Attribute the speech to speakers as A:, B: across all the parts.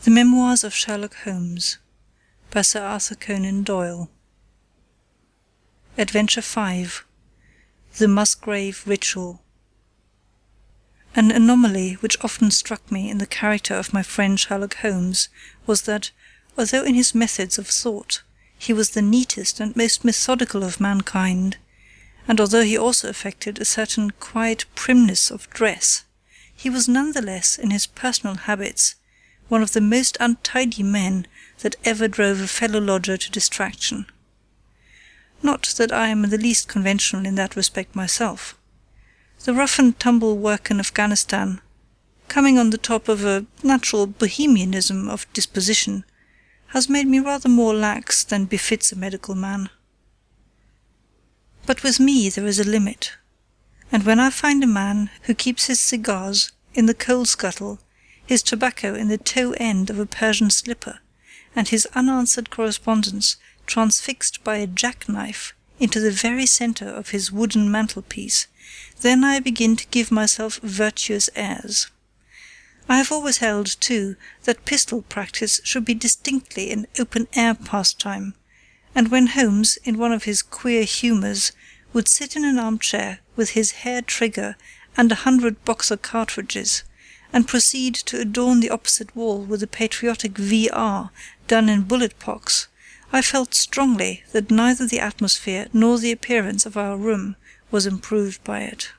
A: The Memoirs of Sherlock Holmes by Sir Arthur Conan Doyle. Adventure 5. The Musgrave Ritual. An anomaly which often struck me in the character of my friend Sherlock Holmes was that, although in his methods of thought he was the neatest and most methodical of mankind, and although he also affected a certain quiet primness of dress, he was none the less in his personal habits one of the most untidy men that ever drove a fellow lodger to distraction. Not that I am in the least conventional in that respect myself. The rough-and-tumble work in Afghanistan, coming on the top of a natural bohemianism of disposition, has made me rather more lax than befits a medical man. But with me there is a limit, and when I find a man who keeps his cigars in the coal scuttle, his tobacco in the toe end of a Persian slipper, and his unanswered correspondence transfixed by a jackknife into the very centre of his wooden mantelpiece, then I begin to give myself virtuous airs. I have always held, too, that pistol practice should be distinctly an open-air pastime, and when Holmes, in one of his queer humours, would sit in an armchair with his hair trigger and 100 Boxer cartridges, and proceed to adorn the opposite wall with a patriotic V.R. done in bullet-pox, I felt strongly that neither the atmosphere nor the appearance of our room was improved by it.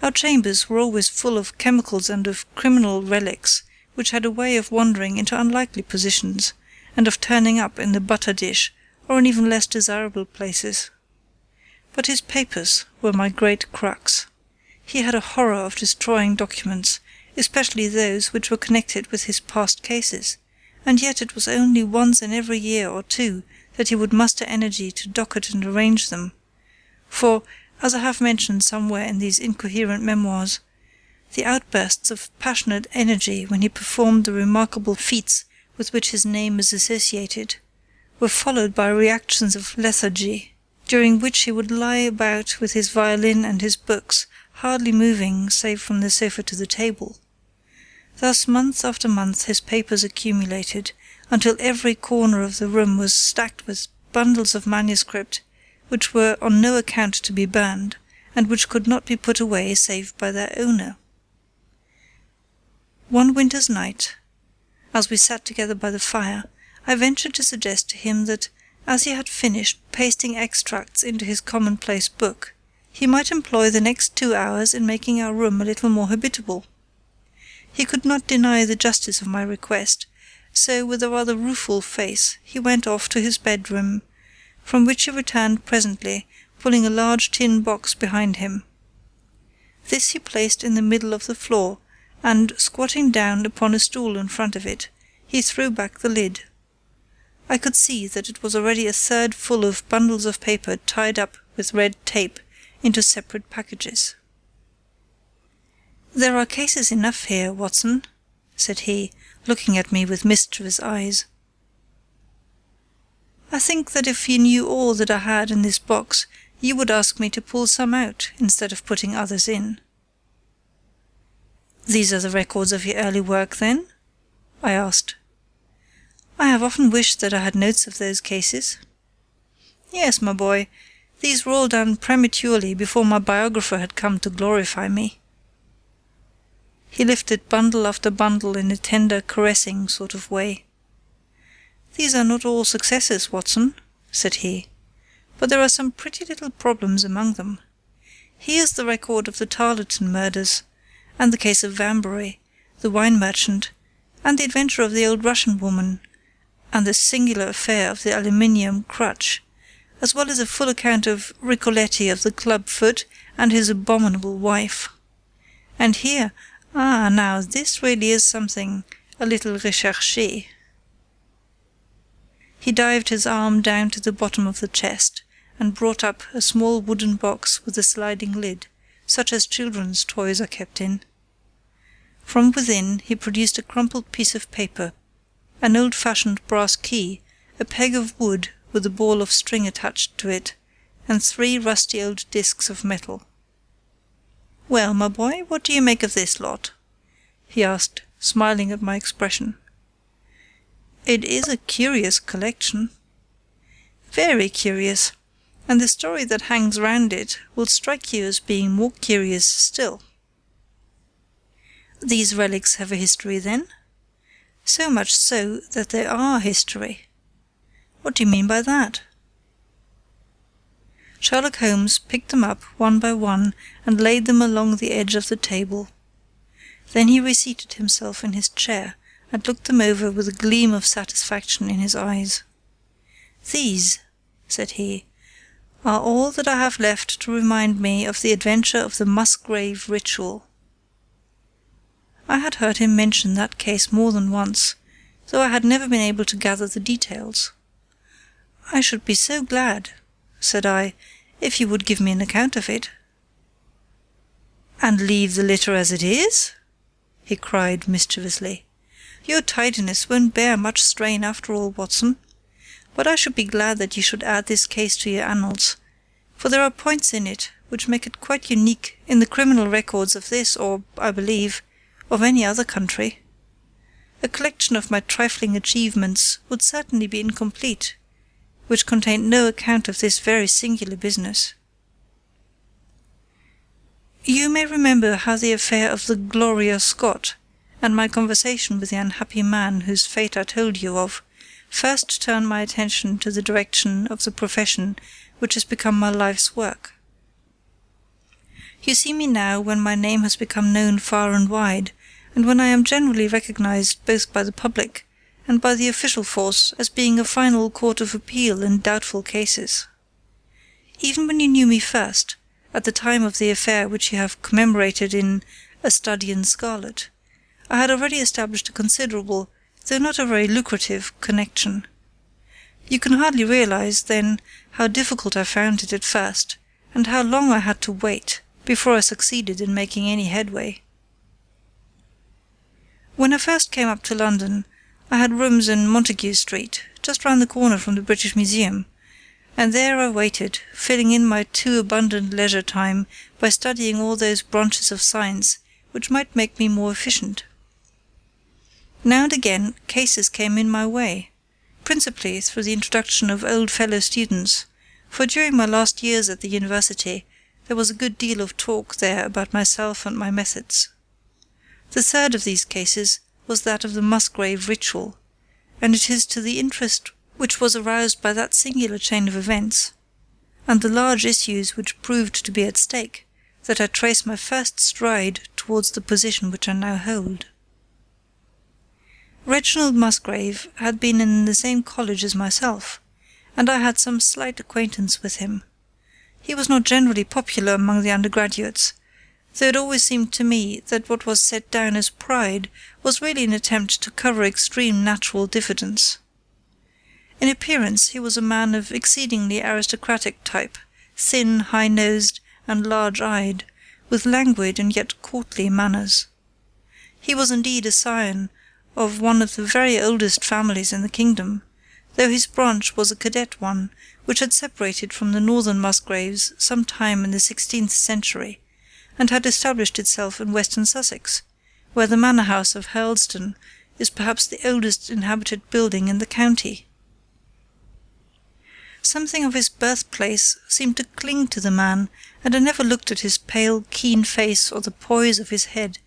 A: Our chambers were always full of chemicals and of criminal relics, which had a way of wandering into unlikely positions, and of turning up in the butter-dish or in even less desirable places. But his papers were my great crux. He had a horror of destroying documents, especially those which were connected with his past cases, and yet it was only once in every year or two that he would muster energy to docket and arrange them, for, as I have mentioned somewhere in these incoherent memoirs, the outbursts of passionate energy when he performed the remarkable feats with which his name is associated were followed by reactions of lethargy, during which he would lie about with his violin and his books, hardly moving save from the sofa to the table. Thus month after month his papers accumulated, until every corner of the room was stacked with bundles of manuscript, which were on no account to be burned, and which could not be put away save by their owner. One winter's night, as we sat together by the fire, I ventured to suggest to him that, as he had finished pasting extracts into his commonplace book, he might employ the next 2 hours in making our room a little more habitable. He could not deny the justice of my request, so with a rather rueful face he went off to his bedroom, from which he returned presently, pulling a large tin box behind him. This he placed in the middle of the floor, and, squatting down upon a stool in front of it, he threw back the lid. I could see that it was already a third full of bundles of paper tied up with red tape into separate packages. "There are cases enough here, Watson," said he, looking at me with mischievous eyes. "I think that if you knew all that I had in this box, you would ask me to pull some out instead of putting others in." "These are the records of your early work, then?" I asked. "I have often wished that I had notes of those cases." "Yes, my boy, these were all done prematurely before my biographer had come to glorify me." He lifted bundle after bundle in a tender, caressing sort of way. "These are not all successes, Watson," said he, "but there are some pretty little problems among them. Here's the record of the Tarleton murders, and the case of Vanbury, the wine merchant, and the adventure of the old Russian woman, and the singular affair of the aluminium crutch, as well as a full account of Ricoletti of the club foot and his abominable wife. And here, now this really is something a little recherché." He dived his arm down to the bottom of the chest, and brought up a small wooden box with a sliding lid, such as children's toys are kept in. From within he produced a crumpled piece of paper, an old-fashioned brass key, a peg of wood with a ball of string attached to it, and 3 rusty old discs of metal. "Well, my boy, what do you make of this lot?" he asked, smiling at my expression. "It is a curious collection." "Very curious, and the story that hangs round it will strike you as being more curious still." "These relics have a history, then?" "So much so that they are history." "What do you mean by that?" Sherlock Holmes picked them up one by one and laid them along the edge of the table. Then he reseated himself in his chair and looked them over with a gleam of satisfaction in his eyes. "These," said he, "are all that I have left to remind me of the adventure of the Musgrave ritual." I had heard him mention that case more than once, though I had never been able to gather the details. "I should be so glad," said I, "if you would give me an account of it." "And leave the litter as it is?" he cried mischievously. "Your tidiness won't bear much strain after all, Watson. But I should be glad that you should add this case to your annals, for there are points in it which make it quite unique in the criminal records of this or, I believe, of any other country. A collection of my trifling achievements would certainly be incomplete, which contained no account of this very singular business. You may remember how the affair of the Gloria Scott, and my conversation with the unhappy man whose fate I told you of, first turned my attention to the direction of the profession which has become my life's work. You see me now when my name has become known far and wide, and when I am generally recognized both by the public and by the official force as being a final court of appeal in doubtful cases. Even when you knew me first, at the time of the affair which you have commemorated in A Study in Scarlet, I had already established a considerable, though not a very lucrative, connection. You can hardly realize, then, how difficult I found it at first, and how long I had to wait before I succeeded in making any headway. When I first came up to London, I had rooms in Montague Street, just round the corner from the British Museum, and there I waited, filling in my too abundant leisure time by studying all those branches of science which might make me more efficient. Now and again cases came in my way, principally through the introduction of old fellow students, for during my last years at the university there was a good deal of talk there about myself and my methods. The third of these cases was that of the Musgrave ritual, and it is to the interest which was aroused by that singular chain of events, and the large issues which proved to be at stake, that I trace my first stride towards the position which I now hold. Reginald Musgrave had been in the same college as myself, and I had some slight acquaintance with him. He was not generally popular among the undergraduates, though it always seemed to me that what was set down as pride was really an attempt to cover extreme natural diffidence. In appearance he was a man of exceedingly aristocratic type, thin, high-nosed, and large-eyed, with languid and yet courtly manners. He was indeed a scion of one of the very oldest families in the kingdom, though his branch was a cadet one, which had separated from the northern Musgraves some time in the 16th century, and had established itself in western Sussex, where the manor house of Hurlstone is perhaps the oldest inhabited building in the county. Something of his birthplace seemed to cling to the man, and I never looked at his pale, keen face or the poise of his head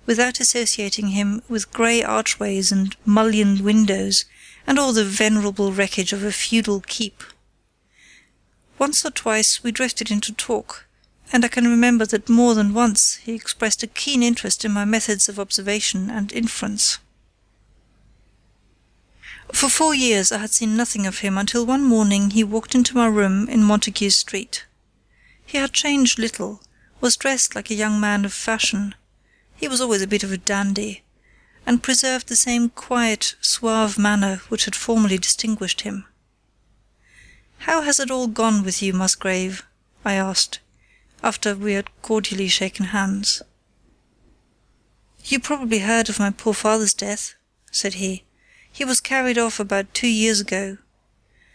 A: without associating him with grey archways and mullioned windows, and all the venerable wreckage of a feudal keep. Once or twice we drifted into talk, and I can remember that more than once he expressed a keen interest in my methods of observation and inference. For 4 years I had seen nothing of him until one morning he walked into my room in Montague Street. He had changed little, was dressed like a young man of fashion. He was always a bit of a dandy, and preserved the same quiet, suave manner which had formerly distinguished him. "How has it all gone with you, Musgrave?" I asked, after we had cordially shaken hands. "You probably heard of my poor father's death," said he. "He was carried off about 2 years ago.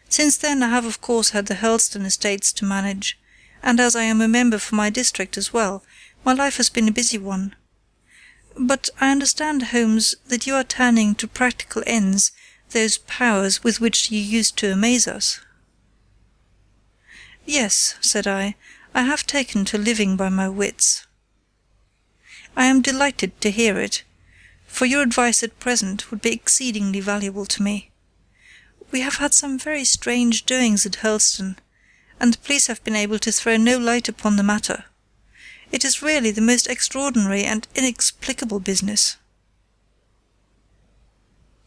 A: Since then I have of course had the Hurlstone estates to manage, and as I am a member for my district as well, my life has been a busy one. But I understand, Holmes, that you are turning to practical ends those powers with which you used to amaze us." "Yes," said I have taken to living by my wits." "I am delighted to hear it, for your advice at present would be exceedingly valuable to me. We have had some very strange doings at Hurlstone, and the police have been able to throw no light upon the matter. It is really the most extraordinary and inexplicable business."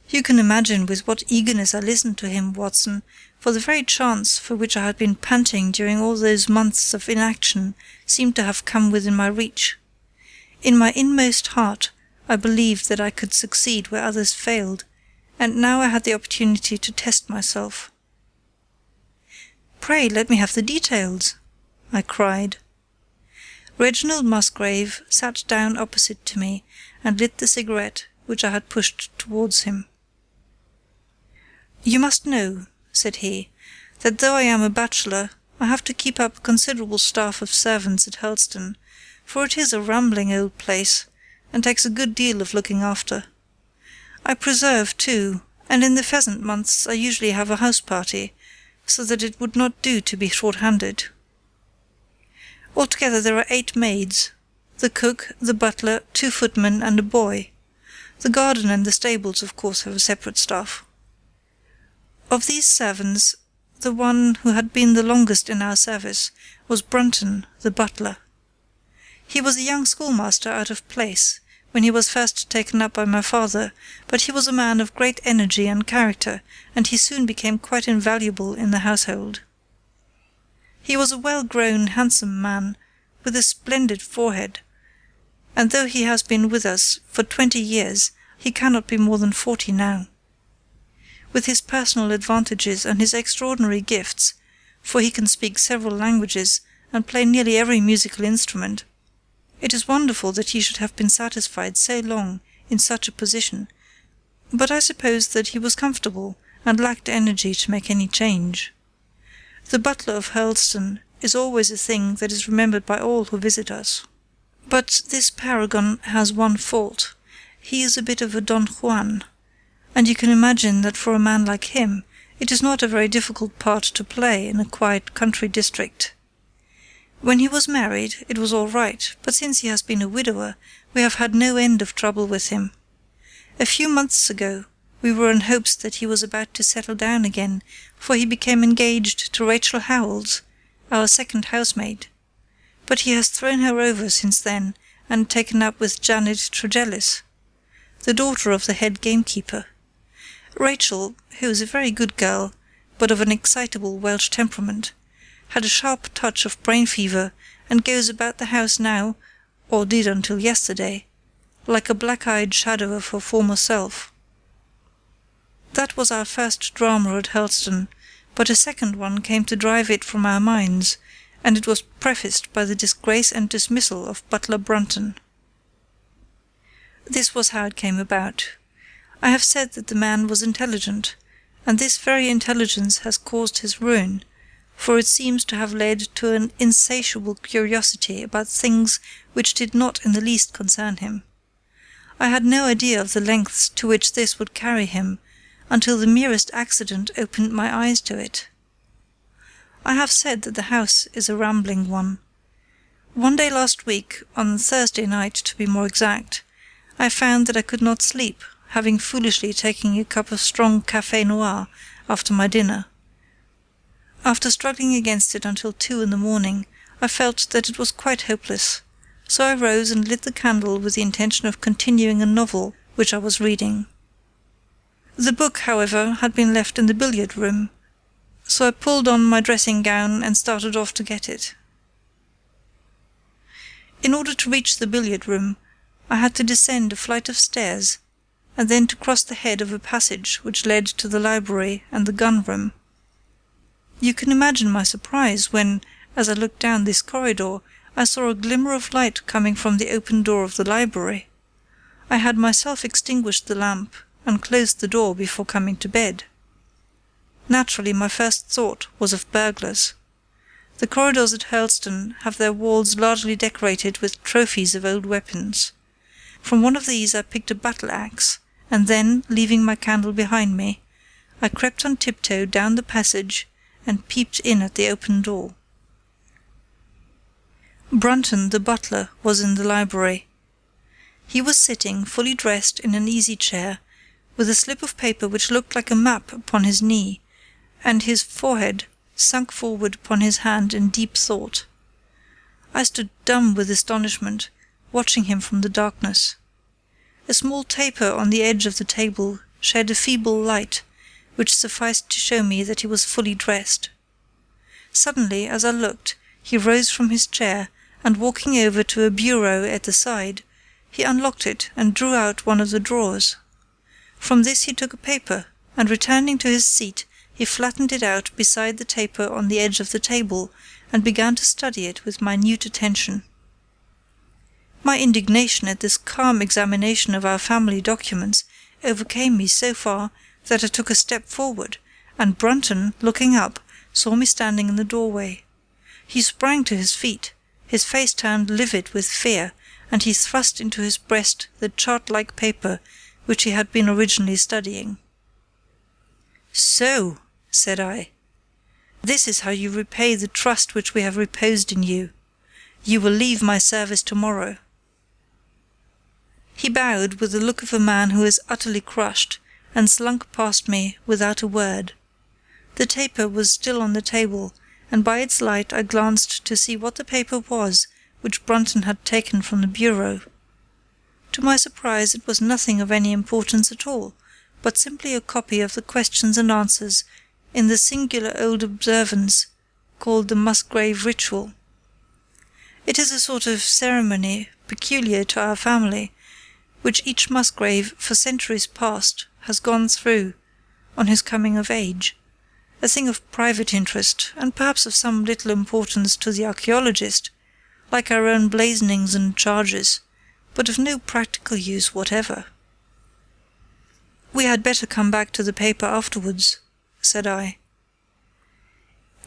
A: You can imagine with what eagerness I listened to him, Watson, for the very chance for which I had been panting during all those months of inaction seemed to have come within my reach. In my inmost heart I believed that I could succeed where others failed, and now I had the opportunity to test myself. "Pray let me have the details," I cried. Reginald Musgrave sat down opposite to me and lit the cigarette which I had pushed towards him. "You must know," said he, "that though I am a bachelor, I have to keep up a considerable staff of servants at Hurlstone, for it is a rambling old place, and takes a good deal of looking after. I preserve, too, and in the pheasant months I usually have a house party, so that it would not do to be short-handed. Altogether there are 8 maids, the cook, the butler, 2 footmen, and a boy. The garden and the stables, of course, have a separate staff. Of these servants, the one who had been the longest in our service was Brunton, the butler. He was a young schoolmaster out of place when he was first taken up by my father, but he was a man of great energy and character, and he soon became quite invaluable in the household. He was a well-grown, handsome man, with a splendid forehead, and though he has been with us for 20 years, he cannot be more than 40 now. With his personal advantages and his extraordinary gifts, for he can speak several languages and play nearly every musical instrument, it is wonderful that he should have been satisfied so long in such a position, but I suppose that he was comfortable and lacked energy to make any change. The butler of Hurlstone is always a thing that is remembered by all who visit us. But this paragon has one fault. He is a bit of a Don Juan, and you can imagine that for a man like him it is not a very difficult part to play in a quiet country district. When he was married it was all right, but since he has been a widower we have had no end of trouble with him. A few months ago we were in hopes that he was about to settle down again, for he became engaged to Rachel Howells, our second housemaid. But he has thrown her over since then and taken up with Janet Tregellis, the daughter of the head gamekeeper. Rachel, who is a very good girl, but of an excitable Welsh temperament, had a sharp touch of brain fever and goes about the house now, or did until yesterday, like a black-eyed shadow of her former self. That was our first drama at Hurlstone, but a second one came to drive it from our minds, and it was prefaced by the disgrace and dismissal of butler Brunton. This was how it came about. I have said that the man was intelligent, and this very intelligence has caused his ruin, for it seems to have led to an insatiable curiosity about things which did not in the least concern him. I had no idea of the lengths to which this would carry him, until the merest accident opened my eyes to it. I have said that the house is a rambling one. One day last week, on Thursday night to be more exact, I found that I could not sleep, having foolishly taken a cup of strong café noir after my dinner. After struggling against it until 2 in the morning, I felt that it was quite hopeless, so I rose and lit the candle with the intention of continuing a novel which I was reading. The book, however, had been left in the billiard-room, so I pulled on my dressing-gown and started off to get it. In order to reach the billiard-room, I had to descend a flight of stairs, and then to cross the head of a passage which led to the library and the gun-room. You can imagine my surprise when, as I looked down this corridor, I saw a glimmer of light coming from the open door of the library. I had myself extinguished the lamp and closed the door before coming to bed. Naturally, my first thought was of burglars. The corridors at Hurlstone have their walls largely decorated with trophies of old weapons. From one of these I picked a battle-axe, and then, leaving my candle behind me, I crept on tiptoe down the passage and peeped in at the open door. Brunton, the butler, was in the library. He was sitting, fully dressed, in an easy-chair, with a slip of paper which looked like a map upon his knee, and his forehead sunk forward upon his hand in deep thought. I stood dumb with astonishment, watching him from the darkness. A small taper on the edge of the table shed a feeble light, which sufficed to show me that he was fully dressed. Suddenly, as I looked, he rose from his chair, and walking over to a bureau at the side, he unlocked it and drew out one of the drawers. From this he took a paper, and returning to his seat, he flattened it out beside the taper on the edge of the table, and began to study it with minute attention. My indignation at this calm examination of our family documents overcame me so far that I took a step forward, and Brunton, looking up, saw me standing in the doorway. He sprang to his feet, his face turned livid with fear, and he thrust into his breast the chart-like paper which he had been originally studying. "So," said I, "this is how you repay the trust which we have reposed in you. You will leave my service tomorrow." He bowed with the look of a man who is utterly crushed, and slunk past me without a word. The taper was still on the table, and by its light I glanced to see what the paper was which Brunton had taken from the bureau. To my surprise it was nothing of any importance at all, but simply a copy of the questions and answers in the singular old observance called the Musgrave ritual. It is a sort of ceremony peculiar to our family, which each Musgrave for centuries past has gone through on his coming of age, a thing of private interest, and perhaps of some little importance to the archaeologist, like our own blazonings and charges, but of no practical use whatever. "We had better come back to the paper afterwards," said I.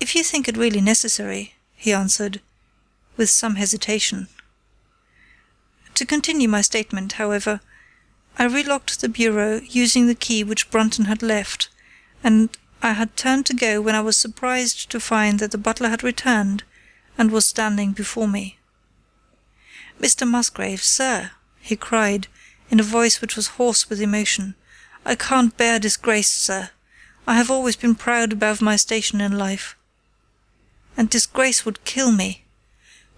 A: "If you think it really necessary," he answered, with some hesitation. To continue my statement, however, I relocked the bureau using the key which Brunton had left, and I had turned to go when I was surprised to find that the butler had returned and was standing before me. "Mr. Musgrave, sir," he cried, in a voice which was hoarse with emotion, "I can't bear disgrace, sir. I have always been proud above my station in life, and disgrace would kill me.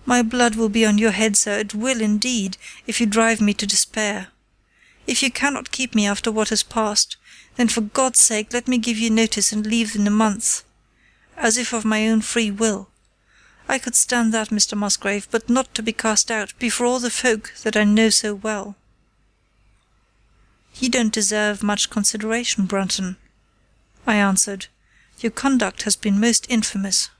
A: My blood will be on your head, sir, it will indeed, if you drive me to despair. If you cannot keep me after what has passed, then for God's sake let me give you notice and leave in a month, as if of my own free will. I could stand that, Mr. Musgrave, but not to be cast out before all the folk that I know so well." "You don't deserve much consideration, Brunton," I answered. "Your conduct has been most infamous.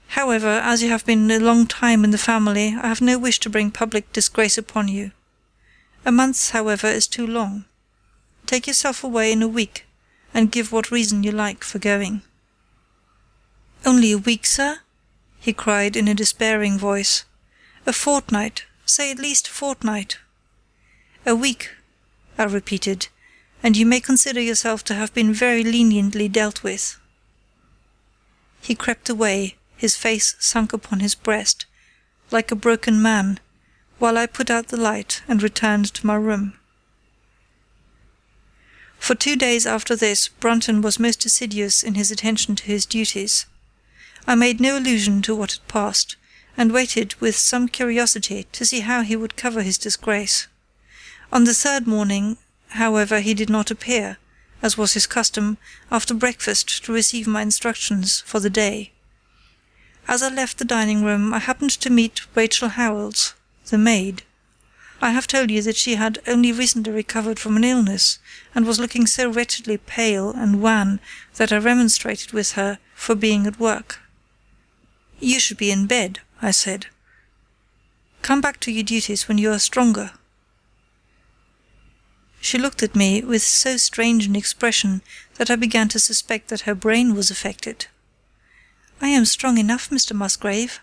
A: However, as you have been a long time in the family, I have no wish to bring public disgrace upon you. A month, however, is too long. Take yourself away in a week, and give what reason you like for going." "Only a week, sir?" he cried in a despairing voice. "A fortnight, say at least a fortnight." "A week," I repeated, "and you may consider yourself to have been very leniently dealt with." He crept away, his face sunk upon his breast, like a broken man, while I put out the light and returned to my room. For 2 days after this Brunton was most assiduous in his attention to his duties. I made no allusion to what had passed, and waited with some curiosity to see how he would cover his disgrace. On the 3rd morning, however, he did not appear, as was his custom, after breakfast to receive my instructions for the day. As I left the dining-room I happened to meet Rachel Howells, the maid. I have told you that she had only recently recovered from an illness, and was looking so wretchedly pale and wan that I remonstrated with her for being at work. "You should be in bed," I said. "Come back to your duties when you are stronger." She looked at me with so strange an expression that I began to suspect that her brain was affected. "I am strong enough, Mr. Musgrave,"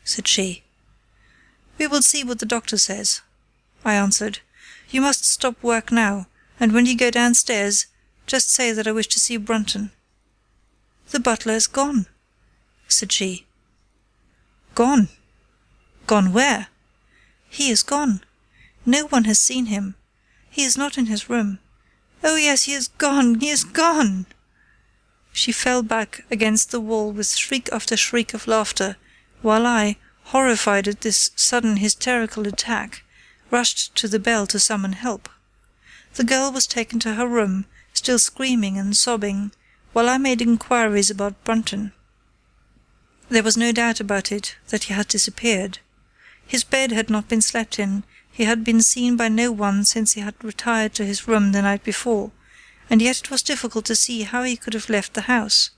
A: said she. "We will see what the doctor says," I answered. "You must stop work now, and when you go downstairs, just say that I wish to see Brunton." "The butler is gone," said she. "Gone? Gone where?" "He is gone. No one has seen him. He is not in his room. Oh yes, he is gone! He is gone!" She fell back against the wall with shriek after shriek of laughter, while I, horrified at this sudden hysterical attack, rushed to the bell to summon help. The girl was taken to her room, still screaming and sobbing, while I made inquiries about Brunton. There was no doubt about it that he had disappeared. His bed had not been slept in, he had been seen by no one since he had retired to his room the night before, and yet it was difficult to see how he could have left the house,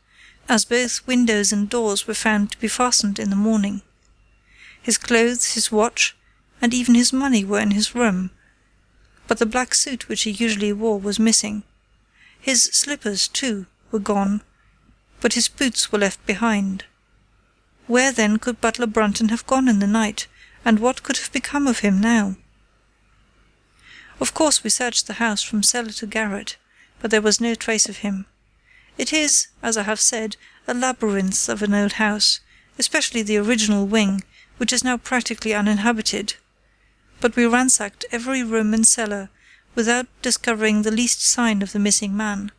A: as both windows and doors were found to be fastened in the morning. His clothes, his watch, and even his money were in his room, but the black suit which he usually wore was missing. His slippers, too, were gone, but his boots were left behind. Where, then, could Butler Brunton have gone in the night, and what could have become of him now? Of course we searched the house from cellar to garret, but there was no trace of him. It is, as I have said, a labyrinth of an old house, especially the original wing, which is now practically uninhabited. But we ransacked every room and cellar without discovering the least sign of the missing man.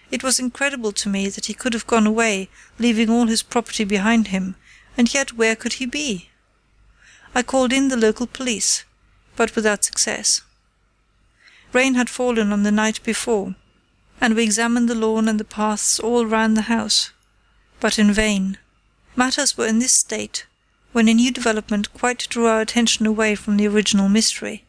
A: It was incredible to me that he could have gone away, leaving all his property behind him, and yet where could he be? I called in the local police, but without success. Rain had fallen on the night before, and we examined the lawn and the paths all round the house, but in vain. Matters were in this state when a new development quite drew our attention away from the original mystery.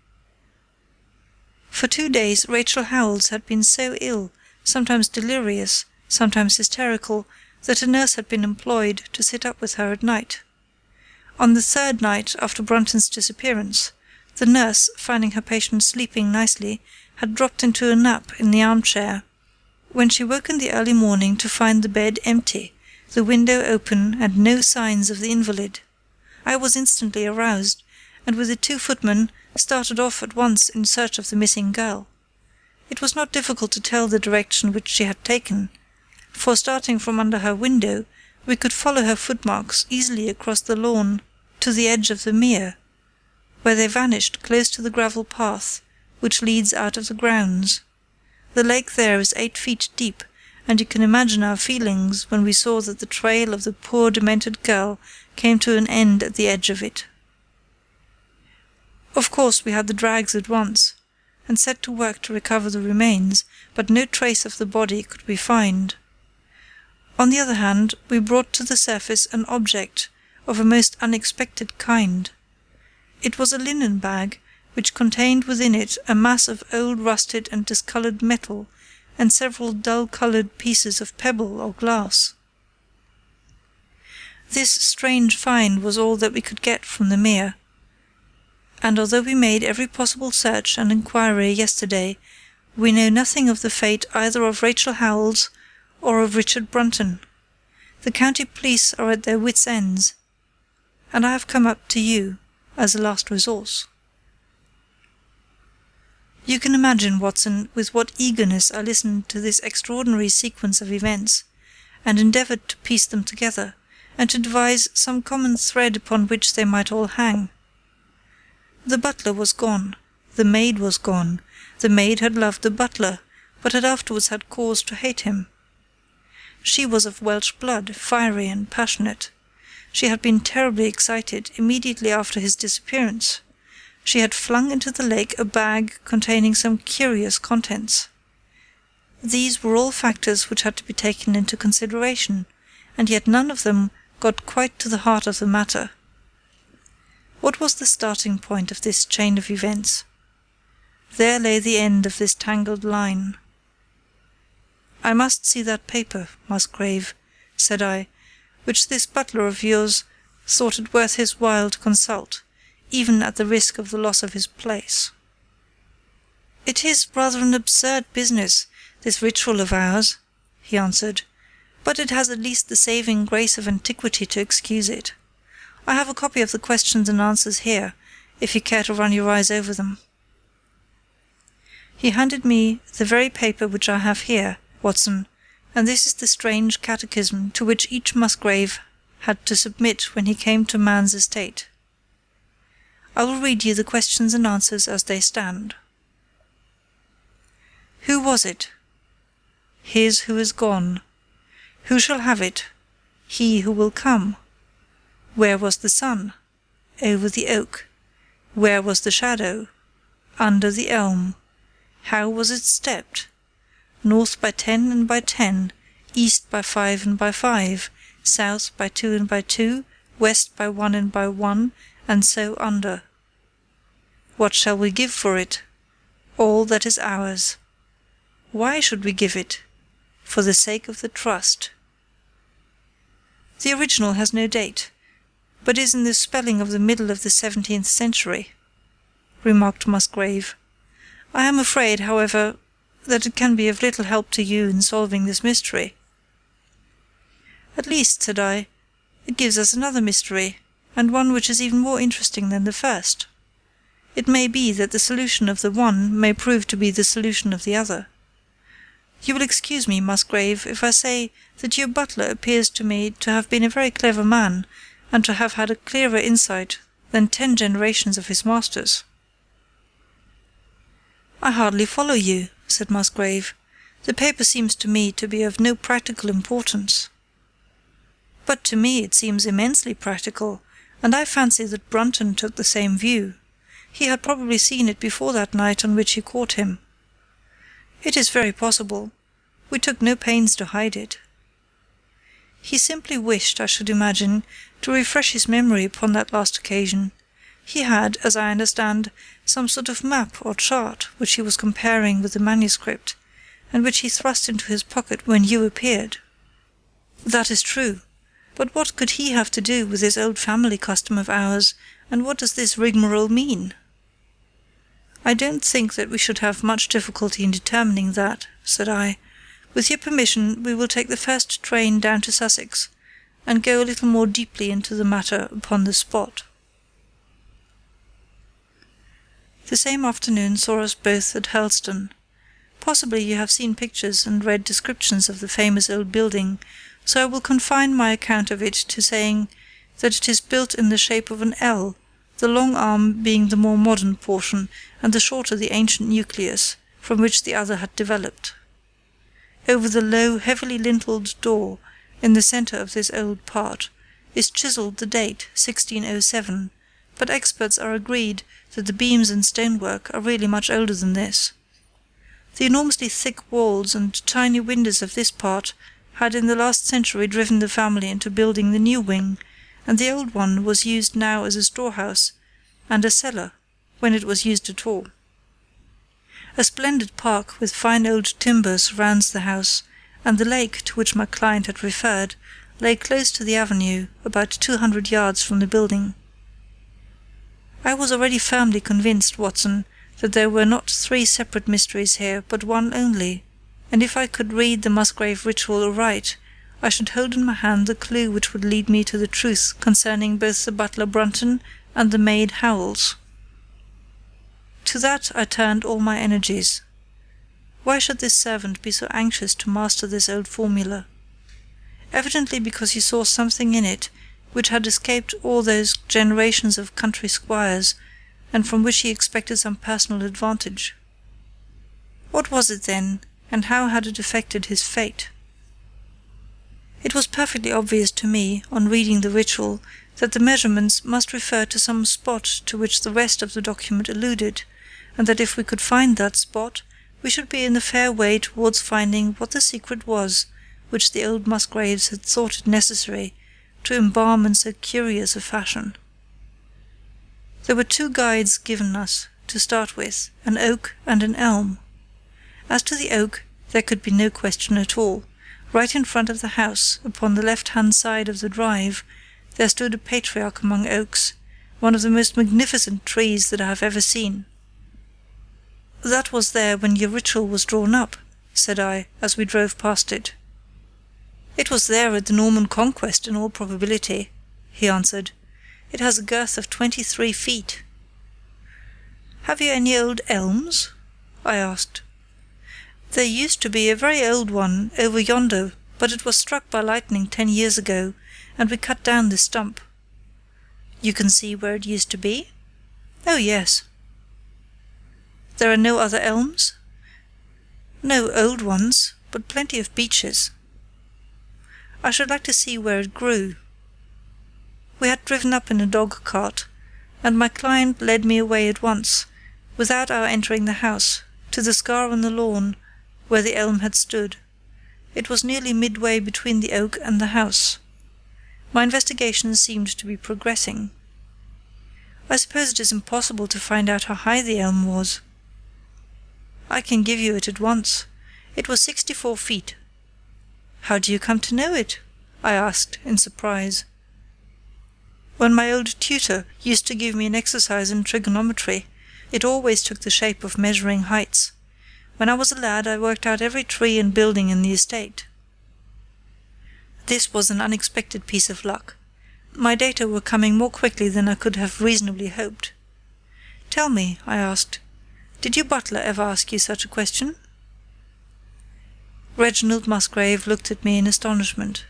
A: For 2 days Rachel Howells had been so ill, sometimes delirious, sometimes hysterical, that a nurse had been employed to sit up with her at night. On the 3rd night after Brunton's disappearance, the nurse, finding her patient sleeping nicely, had dropped into a nap in the armchair, when she woke in the early morning to find the bed empty, the window open, and no signs of the invalid. I was instantly aroused, and with the 2 footmen started off at once in search of the missing girl. It was not difficult to tell the direction which she had taken, for starting from under her window, we could follow her footmarks easily across the lawn to the edge of the mere, where they vanished close to the gravel path which leads out of the grounds. The lake there is 8 feet deep, and you can imagine our feelings when we saw that the trail of the poor demented girl came to an end at the edge of it. Of course we had the drags at once, and set to work to recover the remains, but no trace of the body could we find. On the other hand, we brought to the surface an object of a most unexpected kind. It was a linen bag, which contained within it a mass of old rusted and discoloured metal, and several dull-coloured pieces of pebble or glass. This strange find was all that we could get from the mere, and although we made every possible search and inquiry yesterday, we know nothing of the fate either of Rachel Howells or of Richard Brunton. The county police are at their wits' ends, and I have come up to you as a last resource. You can imagine, Watson, with what eagerness I listened to this extraordinary sequence of events, and endeavoured to piece them together, and to devise some common thread upon which they might all hang. The butler was gone, the maid was gone, the maid had loved the butler, but had afterwards had cause to hate him. She was of Welsh blood, fiery and passionate. She had been terribly excited immediately after his disappearance. She had flung into the lake a bag containing some curious contents. These were all factors which had to be taken into consideration, and yet none of them got quite to the heart of the matter. What was the starting point of this chain of events? There lay the end of this tangled line. "I must see that paper, Musgrave," said I, "which this butler of yours thought it worth his while to consult, even at the risk of the loss of his place." "It is rather an absurd business, this ritual of ours," he answered, "but it has at least the saving grace of antiquity to excuse it. I have a copy of the questions and answers here. if you care to run your eyes over them." He handed me the very paper which I have here, Watson, and this is the strange catechism to which each Musgrave had to submit when he came to man's estate. I will read you the questions and answers as they stand. Who was it? His who is gone. Who shall have it? He who will come. Where was the sun? Over the oak. Where was the shadow? Under the elm. How was it stepped? North by 10 and by 10, east by 5 and by 5, south by 2 and by 2, west by 1 and by 1, and so under. What shall we give for it? All that is ours. Why should we give it? For the sake of the trust. The original has no date, but is in the spelling of the middle of the 17th century, remarked Musgrave. I am afraid, however, that it can be of little help to you in solving this mystery. At least, said I, it gives us another mystery, and one which is even more interesting than the first. It may be that the solution of the one may prove to be the solution of the other. You will excuse me, Musgrave, if I say that your butler appears to me to have been a very clever man, and to have had a clearer insight than 10 generations of his masters. I hardly follow you, said Musgrave. The paper seems to me to be of no practical importance. But to me it seems immensely practical, and I fancy that Brunton took the same view. He had probably seen it before that night on which you caught him. It is very possible. We took no pains to hide it. He simply wished, I should imagine, to refresh his memory upon that last occasion. He had, as I understand, some sort of map or chart which he was comparing with the manuscript, and which he thrust into his pocket when you appeared. That is true. But what could he have to do with this old family custom of ours, and what does this rigmarole mean? I don't think that we should have much difficulty in determining that, said I. With your permission, we will take the first train down to Sussex, and go a little more deeply into the matter upon the spot. The same afternoon saw us both at Hurlstone. Possibly you have seen pictures and read descriptions of the famous old building, so I will confine my account of it to saying that it is built in the shape of an L, the long arm being the more modern portion, and the shorter the ancient nucleus, from which the other had developed. Over the low, heavily linteled door, in the centre of this old part, is chiselled the date 1607, but experts are agreed that the beams and stonework are really much older than this. The enormously thick walls and tiny windows of this part had in the last century driven the family into building the new wing, and the old one was used now as a storehouse and a cellar, when it was used at all. A splendid park with fine old timber surrounds the house, and the lake to which my client had referred lay close to the avenue, about 200 yards from the building. I was already firmly convinced, Watson, that there were not 3 separate mysteries here, but one only, and if I could read the Musgrave ritual aright, I should hold in my hand the clue which would lead me to the truth concerning both the butler Brunton and the maid Howells. To that I turned all my energies. Why should this servant be so anxious to master this old formula? Evidently because he saw something in it which had escaped all those generations of country squires, and from which he expected some personal advantage. What was it then, and how had it affected his fate? It was perfectly obvious to me, on reading the ritual, that the measurements must refer to some spot to which the rest of the document alluded, and that if we could find that spot, we should be in a fair way towards finding what the secret was which the old Musgraves had thought it necessary to embalm in so curious a fashion. There were 2 guides given us, to start with, an oak and an elm. As to the oak, there could be no question at all. Right in front of the house, upon the left-hand side of the drive, there stood a patriarch among oaks, one of the most magnificent trees that I have ever seen. That was there when your ritual was drawn up, said I, as we drove past it. It was there at the Norman Conquest in all probability, he answered. It has a girth of 23 feet. "Have you any old elms?" I asked. "There used to be a very old one over yonder, but it was struck by lightning 10 years ago, and we cut down the stump." "You can see where it used to be?" "Oh, yes." "There are no other elms?" "No old ones, but plenty of beeches." "I should like to see where it grew." We had driven up in a dog cart, and my client led me away at once, without our entering the house, to the scar on the lawn where the elm had stood. It was nearly midway between the oak and the house. My investigation seemed to be progressing. "I suppose it is impossible to find out how high the elm was." "I can give you it at once. It was 64 feet. "How do you come to know it?" I asked, in surprise. "When my old tutor used to give me an exercise in trigonometry, it always took the shape of measuring heights. When I was a lad I worked out every tree and building in the estate." This was an unexpected piece of luck. My data were coming more quickly than I could have reasonably hoped. "Tell me," I asked, "did your butler ever ask you such a question?" Reginald Musgrave looked at me in astonishment.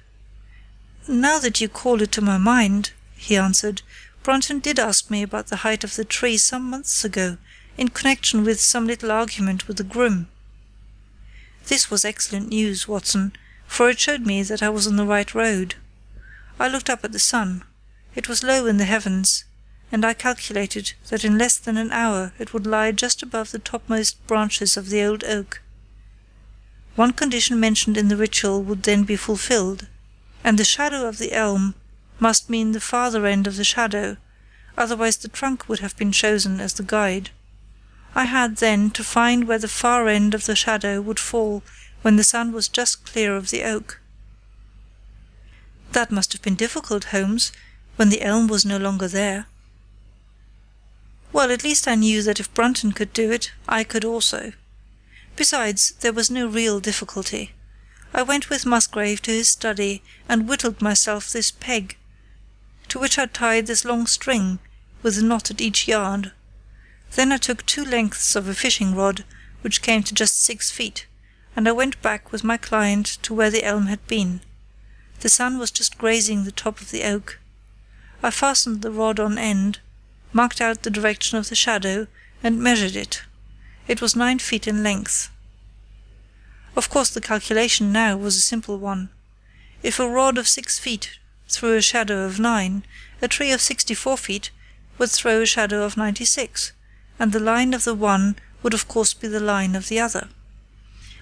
A: "Now that you call it to my mind," he answered, "Brunton did ask me about the height of the tree some months ago, in connection with some little argument with the groom." This was excellent news, Watson, for it showed me that I was on the right road. I looked up at the sun. It was low in the heavens, and I calculated that in less than an hour it would lie just above the topmost branches of the old oak. One condition mentioned in the ritual would then be fulfilled, and the shadow of the elm must mean the farther end of the shadow, otherwise the trunk would have been chosen as the guide. I had, then, to find where the far end of the shadow would fall when the sun was just clear of the oak. "That must have been difficult, Holmes, when the elm was no longer there." "Well, at least I knew that if Brunton could do it, I could also. Besides, there was no real difficulty. I went with Musgrave to his study and whittled myself this peg, to which I tied this long string, with a knot at each yard. Then I took 2 lengths of a fishing rod, which came to just 6 feet, and I went back with my client to where the elm had been. The sun was just grazing the top of the oak. I fastened the rod on end, marked out the direction of the shadow, and measured it. It was 9 feet in length. Of course the calculation now was a simple one. If a rod of 6 feet threw a shadow of 9, a tree of 64 feet would throw a shadow of 96, and the line of the one would of course be the line of the other.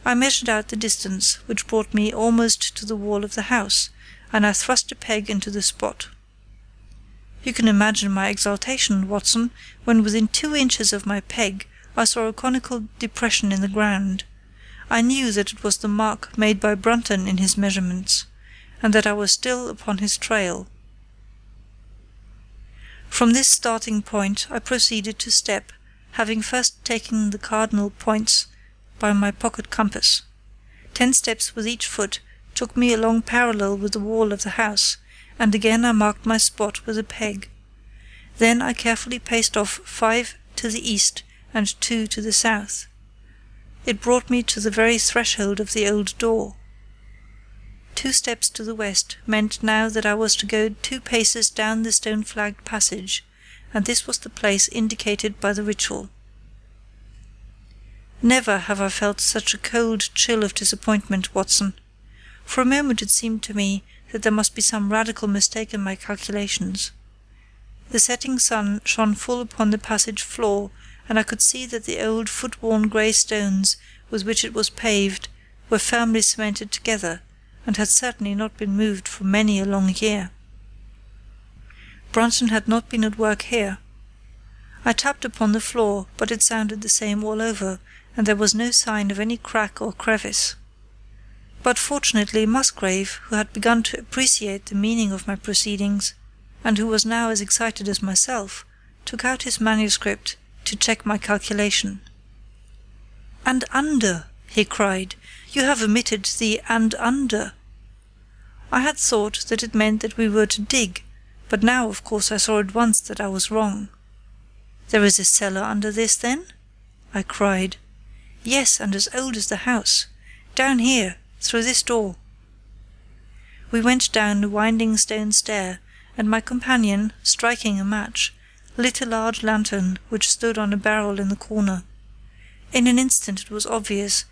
A: I measured out the distance, which brought me almost to the wall of the house, and I thrust a peg into the spot. You can imagine my exultation, Watson, when within 2 inches of my peg I saw a conical depression in the ground. I knew that it was the mark made by Brunton in his measurements, and that I was still upon his trail. From this starting point I proceeded to step, having first taken the cardinal points by my pocket compass. 10 steps with each foot took me along parallel with the wall of the house, and again I marked my spot with a peg. Then I carefully paced off 5 to the east and 2 to the south. It brought me to the very threshold of the old door. 2 steps to the west meant now that I was to go 2 paces down the stone-flagged passage, and this was the place indicated by the ritual. Never have I felt such a cold chill of disappointment, Watson. For a moment it seemed to me that there must be some radical mistake in my calculations. The setting sun shone full upon the passage floor, and I could see that the old foot-worn grey stones with which it was paved were firmly cemented together, and had certainly not been moved for many a long year. Brunton had not been at work here. I tapped upon the floor, but it sounded the same all over, and there was no sign of any crack or crevice. But fortunately Musgrave, who had begun to appreciate the meaning of my proceedings, and who was now as excited as myself, took out his manuscript to check my calculation. "And under," he cried. "You have omitted the and under." I had thought that it meant that we were to dig, but now of course I saw at once that I was wrong. "There is a cellar under this, then?" I cried. "Yes, and as old as the house. Down here, through this door." We went down a winding stone stair, and my companion, striking a match, lit a large lantern which stood on a barrel in the corner. In an instant it was obvious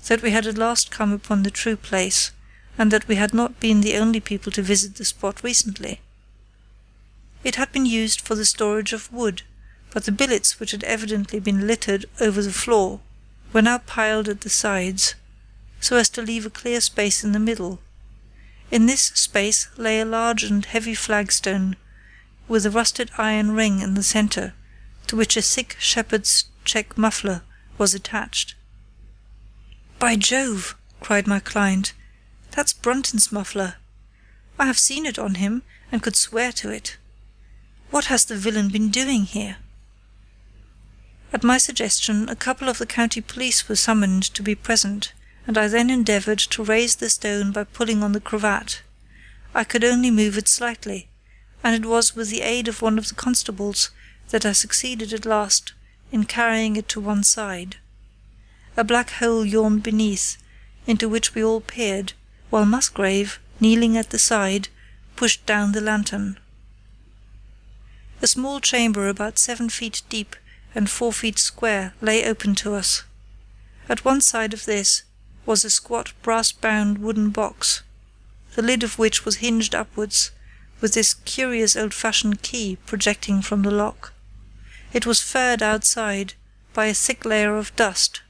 A: that we had at last come upon the true place, and that we had not been the only people to visit the spot recently. It had been used for the storage of wood, but the billets which had evidently been littered over the floor were now piled at the sides, so as to leave a clear space in the middle. In this space lay a large and heavy flagstone, with a rusted iron ring in the centre, to which a thick shepherd's check muffler was attached. "By Jove!" cried my client, "that's Brunton's muffler. I have seen it on him, and could swear to it. What has the villain been doing here?" At my suggestion, a couple of the county police were summoned to be present, and I then endeavoured to raise the stone by pulling on the cravat. I could only move it slightly, and it was with the aid of one of the constables that I succeeded at last in carrying it to one side. A black hole yawned beneath, into which we all peered, while Musgrave, kneeling at the side, pushed down the lantern. A small chamber about 7 feet deep and 4 feet square lay open to us. At one side of this was a squat brass-bound wooden box, the lid of which was hinged upwards, with this curious old-fashioned key projecting from the lock. It was furred outside by a thick layer of dust,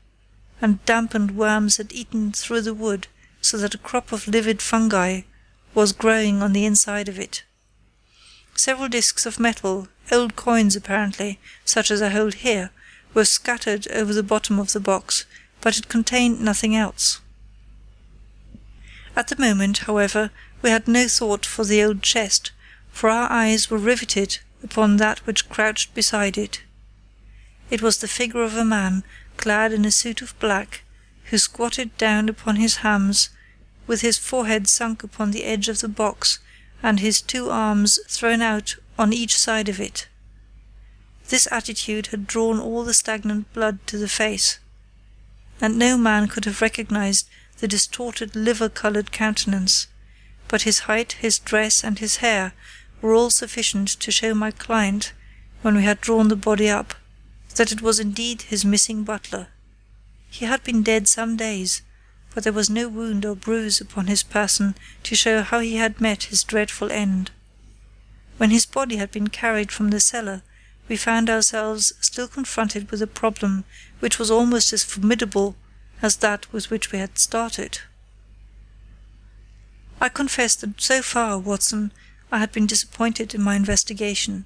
A: and dampened worms had eaten through the wood so that a crop of livid fungi was growing on the inside of it. Several discs of metal, old coins apparently, such as I hold here, were scattered over the bottom of the box, but it contained nothing else. At the moment, however, we had no thought for the old chest, for our eyes were riveted upon that which crouched beside it. It was the figure of a man clad in a suit of black, who squatted down upon his hams, with his forehead sunk upon the edge of the box, and his 2 arms thrown out on each side of it. This attitude had drawn all the stagnant blood to the face, and no man could have recognized the distorted liver-coloured countenance, but his height, his dress, and his hair were all sufficient to show my client, when we had drawn the body up, that it was indeed his missing butler. He had been dead some days, but there was no wound or bruise upon his person to show how he had met his dreadful end. When his body had been carried from the cellar, we found ourselves still confronted with a problem which was almost as formidable as that with which we had started. I confess that so far, Watson, I had been disappointed in my investigation.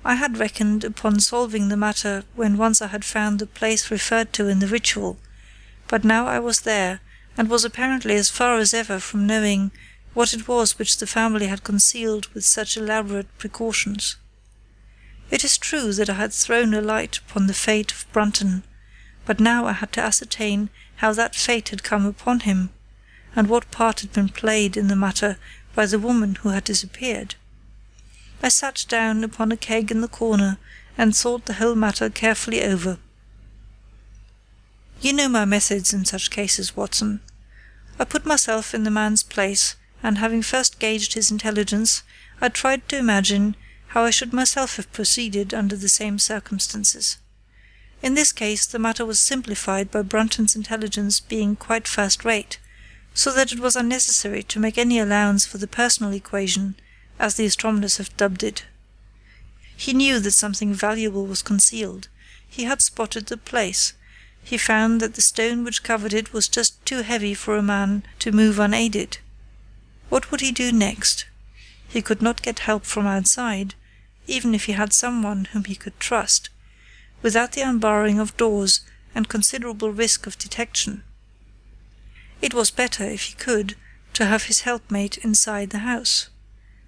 A: I had reckoned upon solving the matter when once I had found the place referred to in the ritual, but now I was there, and was apparently as far as ever from knowing what it was which the family had concealed with such elaborate precautions. It is true that I had thrown a light upon the fate of Brunton, but now I had to ascertain how that fate had come upon him, and what part had been played in the matter by the woman who had disappeared. I sat down upon a keg in the corner and thought the whole matter carefully over. You know my methods in such cases, Watson. I put myself in the man's place, and having first gauged his intelligence, I tried to imagine how I should myself have proceeded under the same circumstances. In this case the matter was simplified by Brunton's intelligence being quite first-rate, so that it was unnecessary to make any allowance for the personal equation, as the astronomers have dubbed it. He knew that something valuable was concealed. He had spotted the place. He found that the stone which covered it was just too heavy for a man to move unaided. What would he do next? He could not get help from outside, even if he had someone whom he could trust, without the unbarring of doors and considerable risk of detection. It was better, if he could, to have his helpmate inside the house.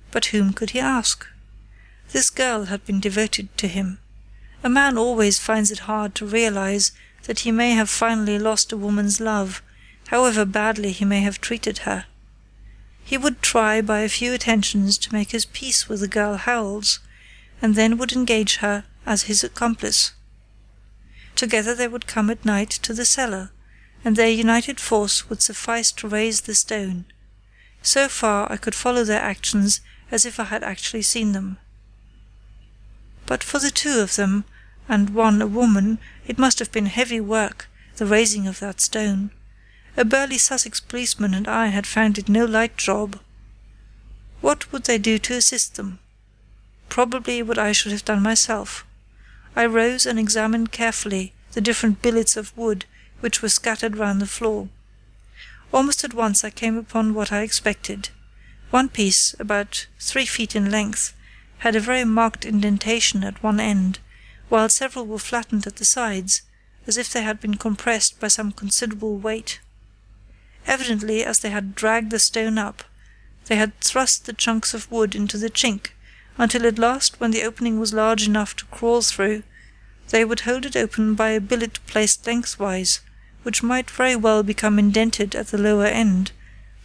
A: But whom could he ask? This girl had been devoted to him. A man always finds it hard to realize that he may have finally lost a woman's love, however badly he may have treated her. He would try by a few attentions to make his peace with the girl Howells, and then would engage her as his accomplice. Together they would come at night to the cellar, and their united force would suffice to raise the stone. So far I could follow their actions as if I had actually seen them. But for the two of them, and one a woman, it must have been heavy work, the raising of that stone. A burly Sussex policeman and I had found it no light job. What would they do to assist them? Probably what I should have done myself. I rose and examined carefully the different billets of wood which were scattered round the floor. Almost at once I came upon what I expected. One piece, about 3 feet in length, had a very marked indentation at one end, while several were flattened at the sides, as if they had been compressed by some considerable weight. Evidently, as they had dragged the stone up, they had thrust the chunks of wood into the chink, until at last, when the opening was large enough to crawl through, they would hold it open by a billet placed lengthwise, which might very well become indented at the lower end,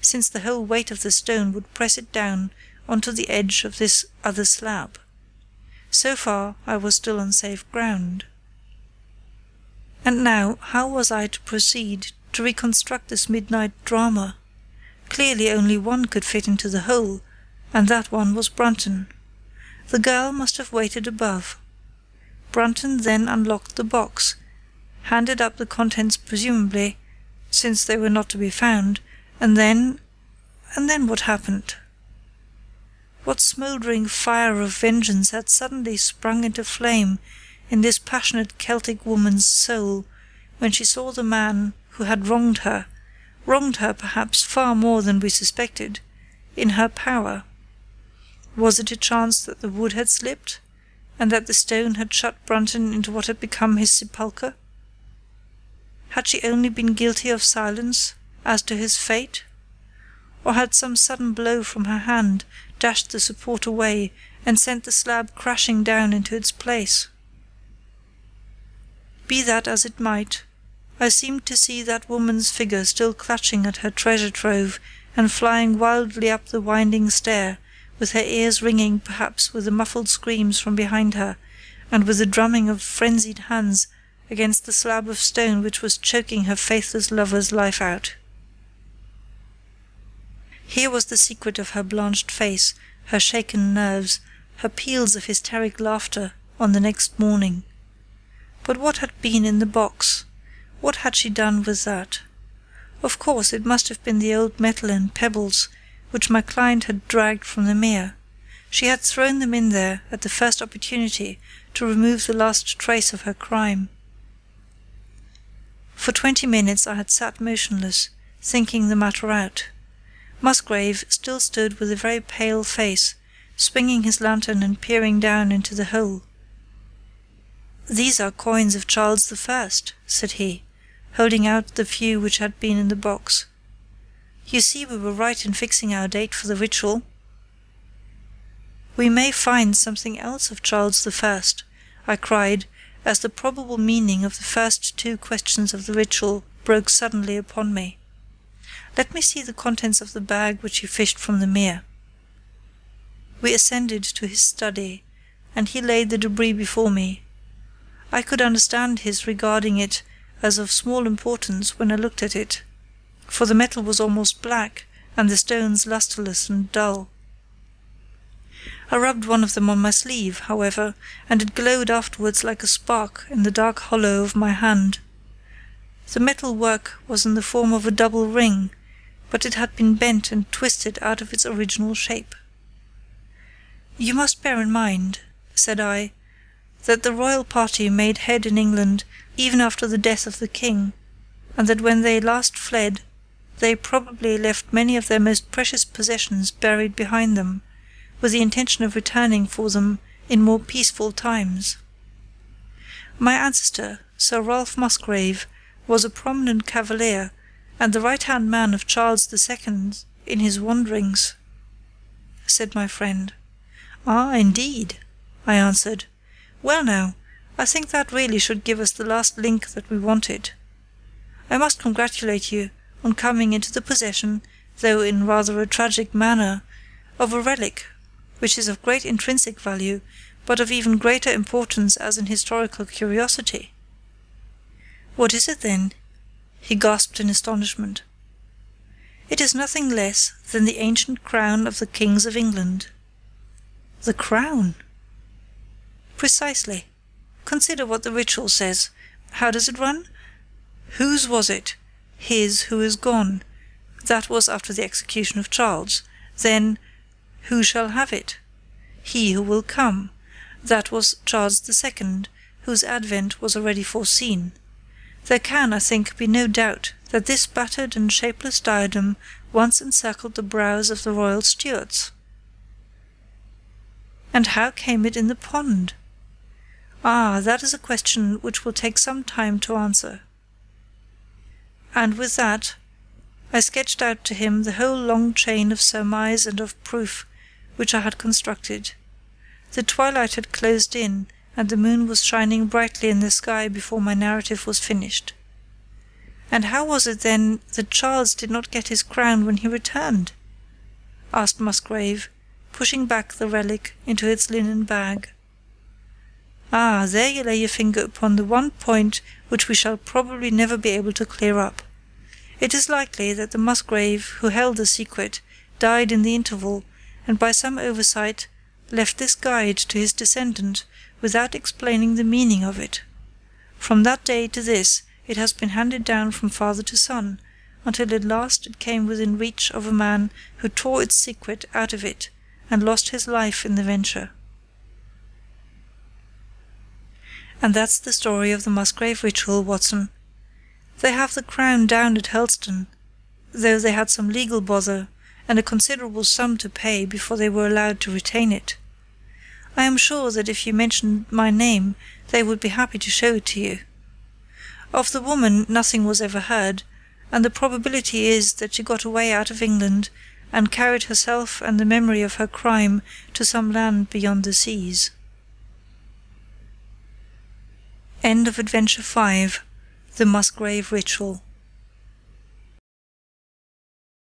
A: since the whole weight of the stone would press it down onto the edge of this other slab. So far I was still on safe ground. And now, how was I to proceed to reconstruct this midnight drama? Clearly only one could fit into the hole, and that one was Brunton. The girl must have waited above. Brunton then unlocked the box, handed up the contents presumably, since they were not to be found, and then what happened? What smouldering fire of vengeance had suddenly sprung into flame in this passionate Celtic woman's soul when she saw the man who had wronged her perhaps far more than we suspected, in her power? Was it a chance that the wood had slipped, and that the stone had shut Brunton into what had become his sepulchre? Had she only been guilty of silence as to his fate? Or had some sudden blow from her hand dashed the support away and sent the slab crashing down into its place? Be that as it might, I seemed to see that woman's figure still clutching at her treasure trove and flying wildly up the winding stair, with her ears ringing perhaps with the muffled screams from behind her, and with the drumming of frenzied hands against the slab of stone which was choking her faithless lover's life out. Here was the secret of her blanched face, her shaken nerves, her peals of hysteric laughter on the next morning. But what had been in the box? What had she done with that? Of course, it must have been the old metal and pebbles which my client had dragged from the mere. She had thrown them in there at the first opportunity to remove the last trace of her crime. For 20 minutes I had sat motionless, thinking the matter out. Musgrave still stood with a very pale face, swinging his lantern and peering down into the hole. "These are coins of Charles I," said he, holding out the few which had been in the box. "You see we were right in fixing our date for the ritual." "We may find something else of Charles I," I cried, as the probable meaning of the first 2 questions of the ritual broke suddenly upon me. "Let me see the contents of the bag which you fished from the mere." We ascended to his study, and he laid the debris before me. I could understand his regarding it as of small importance when I looked at it, for the metal was almost black, and the stones lustreless and dull. I rubbed one of them on my sleeve, however, and it glowed afterwards like a spark in the dark hollow of my hand. The metal work was in the form of a double ring, but it had been bent and twisted out of its original shape. "You must bear in mind," said I, "that the royal party made head in England even after the death of the king, and that when they last fled, they probably left many of their most precious possessions buried behind them, with the intention of returning for them in more peaceful times. My ancestor, Sir Ralph Musgrave, was a prominent cavalier, and the right-hand man of Charles II in his wanderings," said my friend. "Ah, indeed," I answered. "Well now, I think that really should give us the last link that we wanted. I must congratulate you on coming into the possession, though in rather a tragic manner, of a relic which is of great intrinsic value, but of even greater importance as an historical curiosity." "What is it, then?" he gasped in astonishment. "It is nothing less than the ancient crown of the kings of England." "The crown?" "Precisely. Consider what the ritual says. How does it run? 'Whose was it? His who is gone.' That was after the execution of Charles. Then, 'Who shall have it? He who will come.' That was Charles II, whose advent was already foreseen. There can, I think, be no doubt that this battered and shapeless diadem once encircled the brows of the royal Stuarts." "And how came it in the pond?" "Ah, that is a question which will take some time to answer." And with that, I sketched out to him the whole long chain of surmise and of proof which I had constructed. The twilight had closed in, and the moon was shining brightly in the sky before my narrative was finished. "And how was it, then, that Charles did not get his crown when he returned?" asked Musgrave, pushing back the relic into its linen bag. "Ah, there you lay your finger upon the one point which we shall probably never be able to clear up. It is likely that the Musgrave who held the secret died in the interval, and by some oversight left this guide to his descendant without explaining the meaning of it. From that day to this it has been handed down from father to son, until at last it came within reach of a man who tore its secret out of it and lost his life in the venture. And that's the story of the Musgrave ritual, Watson. They have the crown down at Helston, though they had some legal bother and a considerable sum to pay before they were allowed to retain it. I am sure that if you mentioned my name, they would be happy to show it to you. Of the woman nothing was ever heard, and the probability is that she got away out of England and carried herself and the memory of her crime to some land beyond the seas. End of Adventure 5, The Musgrave Ritual.